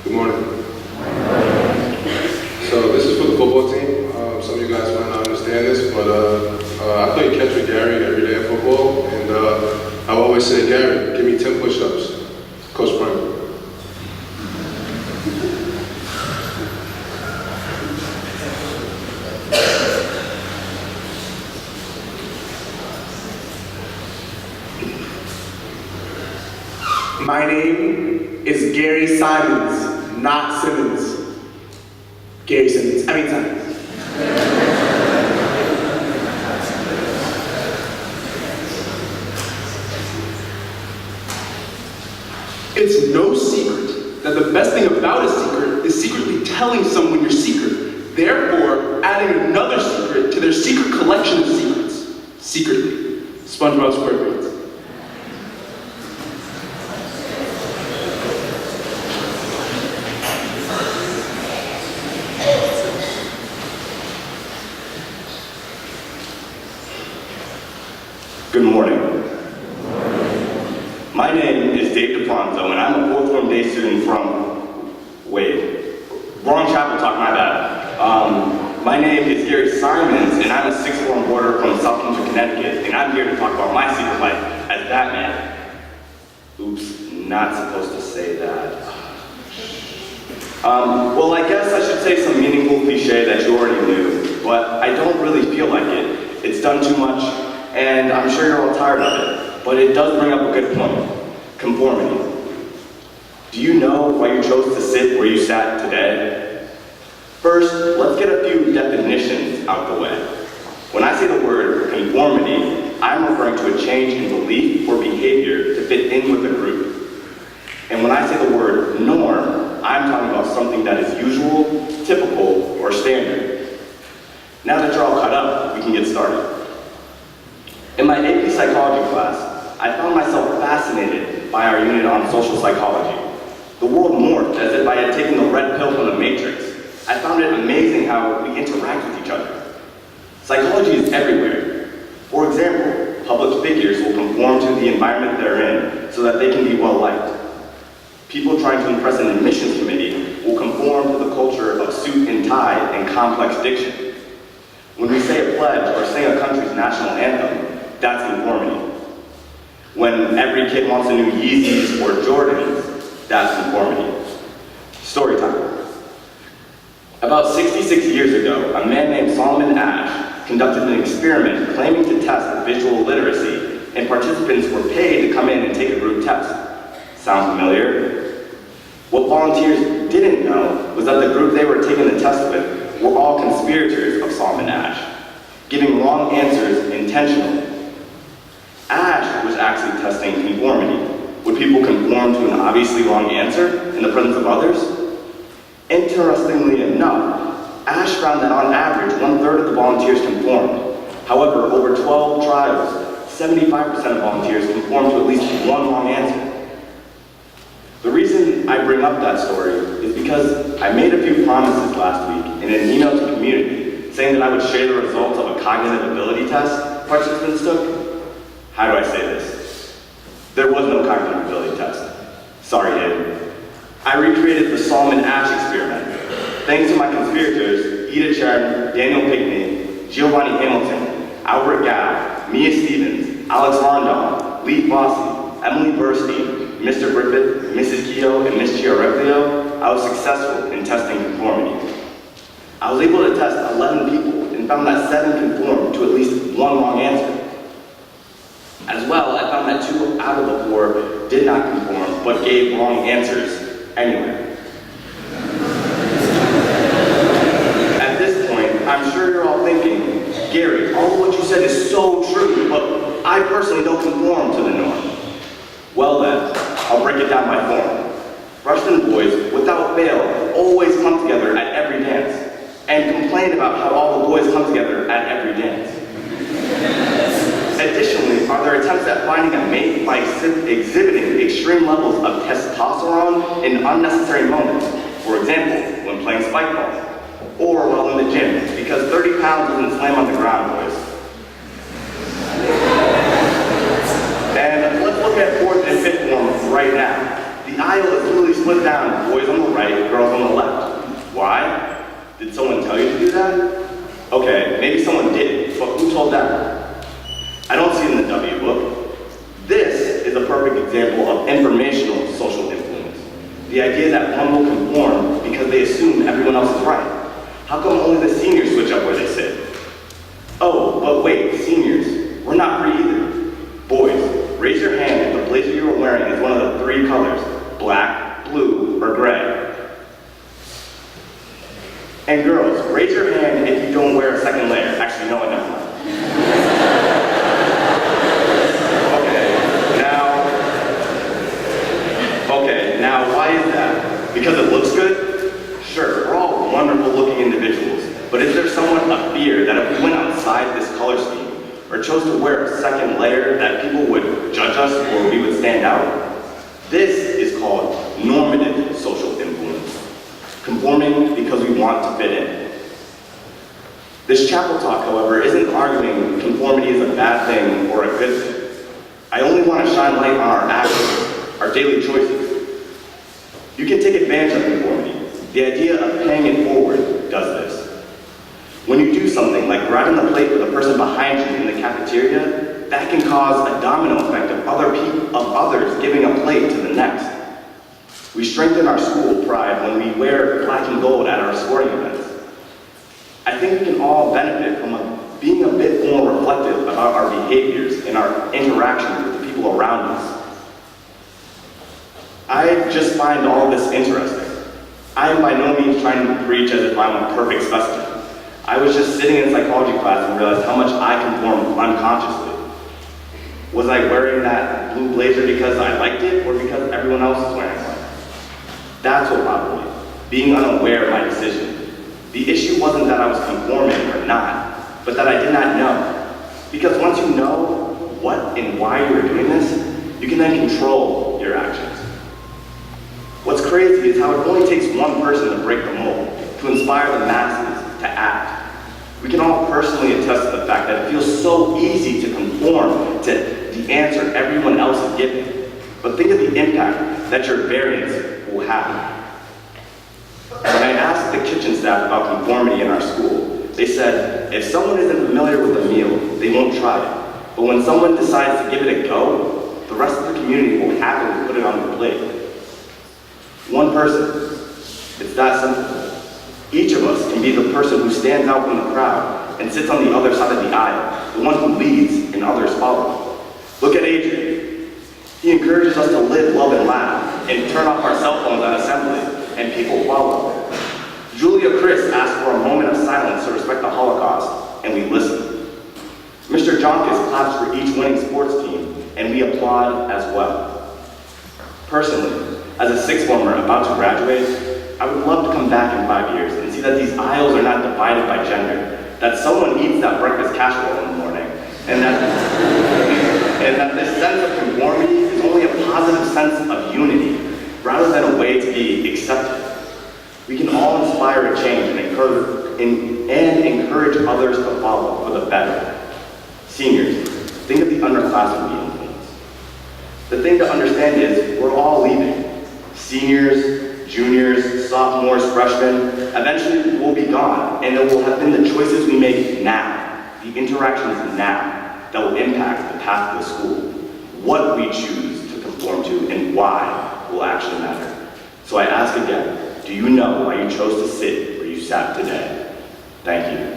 Good morning. So this is for the football team. Some of you guys might not understand this, but I play catch with Gary every day in football, and I always say, Gary, give me 10 push-ups. Coach Prime. My name is Gary Simons, not Simmons. Gary Simmons, Simons. It's no secret that the best thing about a secret is secretly telling someone your secret, therefore adding another secret to their secret collection of secrets. Secretly. SpongeBob SquarePants. Good morning. My name is Dave DePronto, and I'm a fourth form day student from, wrong chapel talk, my bad. My name is Gary Simons, and I'm a sixth form boarder from South Kingstown, Connecticut, and I'm here to talk about my secret life as Batman. Oops, not supposed to say that. Well, I guess I should say some meaningful cliche that you already knew, but I don't really feel like it. It's done too much, and I'm sure you're all tired of it, but it does bring up a good point. Conformity. Do you know why you chose to sit where you sat today? First, let's get a few definitions out the way. When I say the word conformity, I'm referring to a change in belief or behavior to fit in with a group. And when I say the word norm, I'm talking about something that is usual, typical, or standard. Now that you're all caught up, we can get started. In my AP psychology class, I found myself fascinated by our unit on social psychology. The world morphed as if I had taken the red pill from the Matrix. I found it amazing how we interact with each other. Psychology is everywhere. For example, public figures will conform to the environment they're in so that they can be well-liked. People trying to impress an admissions committee will conform to the culture of suit and tie and complex diction. When we say a pledge or sing a country's national anthem, that's conformity. When every kid wants a new Yeezys or Jordans, that's conformity. Story time. About 66 years ago, a man named Solomon Asch conducted an experiment claiming to test visual literacy, and participants were paid to come in and take a group test. Sound familiar? What volunteers didn't know was that the group they were taking the test with were all conspirators of Solomon Asch, giving wrong answers intentionally. Asch was actually testing conformity. Would people conform to an obviously wrong answer in the presence of others? Interestingly enough, Asch found that on average, 1/3 of the volunteers conformed. However, over 12 trials, 75% of volunteers conformed to at least one wrong answer. The reason I bring up that story is because I made a few promises last week in an email to the community saying that I would share the results of a cognitive ability test participants took. How do I say this? There was no cognitive ability test. Sorry, Dave. I recreated the Solomon Asch experiment. Thanks to my conspirators, Edith Sheridan, Daniel Pinkney, Giovanni Hamilton, Albert Gao, Mia Stevens, Alex Rondon, Lee Fossey, Emily Burstein, Mr. Griffith, Mrs. Keogh, and Ms. Chiareglio, I was successful in testing conformity. I was able to test 11 people and found that 7 conformed to at least one wrong answer. As well, I found that 2 out of the 4 did not conform, but gave wrong answers anyway. At this point, I'm sure you're all thinking, Gary, all of what you said is so true, but I personally don't conform to the norm. Well then, I'll break it down by form. Freshman boys, without fail, always come together at every dance, and complain about how all the boys come together at every dance. Additionally, are there attempts at finding a mate by exhibiting extreme levels of testosterone in unnecessary moments? For example, when playing spike ball, or while in the gym, because 30 pounds doesn't slam on the ground, boys. And let's look at 4th and 5th form right now. The aisle is literally split down, boys on the right, girls on the left. Why? Did someone tell you to do that? Okay, maybe someone did, but who told them? I don't see it in the W book. This is a perfect example of informational social influence. The idea that one will conform because they assume everyone else is right. How come only the seniors switch up where they sit? Oh, but wait, seniors, we're not free either. Boys, raise your hand if the blazer you are wearing is one of the 3 colors, black, blue, or gray. And girls, raise your hand if you don't wear a second layer. Actually, no, never mind. Okay, now why is that? Because it looks good? Sure, we're all wonderful looking individuals, but is there somewhat a fear that if we went outside this color scheme, or chose to wear a second layer, that people would judge us or we would stand out? This is called normative social influence, conforming because we want to fit in. This chapel talk, however, isn't arguing conformity is a bad thing or a good thing. I only want to shine light on our actions, our daily choices. You can take advantage of conformity. The idea of paying it forward does this. When you do something like grabbing the plate for the person behind you in the cafeteria, that can cause a domino effect of others giving a plate to the next. We strengthen our school pride when we wear black and gold at our sporting events. I think we can all benefit from being a bit more reflective about our behaviors and our interactions with the people around us. I just find all of this interesting. I am by no means trying to preach as if I'm a perfect specimen. I was just sitting in psychology class and realized how much I conform unconsciously. Was I wearing that blue blazer because I liked it or because everyone else was wearing it? That's what bothered me, being unaware of my decision. The issue wasn't that I was conforming or not, but that I did not know. Because once you know what and why you are doing this, you can then control your actions. What's crazy is how it only takes one person to break the mold, to inspire the masses to act. We can all personally attest to the fact that it feels so easy to conform to the answer everyone else is giving. But think of the impact that your variance will have. When I asked the kitchen staff about conformity in our school, they said, if someone isn't familiar with a meal, they won't try it. But when someone decides to give it a go, the rest of the community will happily put it on their plate. One person. It's that simple. Each of us can be the person who stands out from the crowd and sits on the other side of the aisle, the one who leads and others follow. Look at Adrian. He encourages us to live, love, and laugh, and turn off our cell phones at assembly, and people follow. Julia Chris asked for a moment of silence to respect the Holocaust, and we listened. Mr. Jonkis claps for each winning sports team, and we applaud as well. Personally, as a sixth former about to graduate, I would love to come back in 5 years and see that these aisles are not divided by gender, that someone eats that breakfast casserole in the morning, and that this sense of conformity is only a positive sense of unity, rather than a way to be accepted. We can all inspire a change and encourage others to follow for the better. Seniors, think of the underclassmen we influence. The thing to understand is we're all leaving. Seniors, juniors, sophomores, freshmen, eventually we'll be gone, and it will have been the choices we make now, the interactions now, that will impact the path of the school. What we choose to conform to and why will actually matter. So I ask again, do you know why you chose to sit where you sat today? Thank you.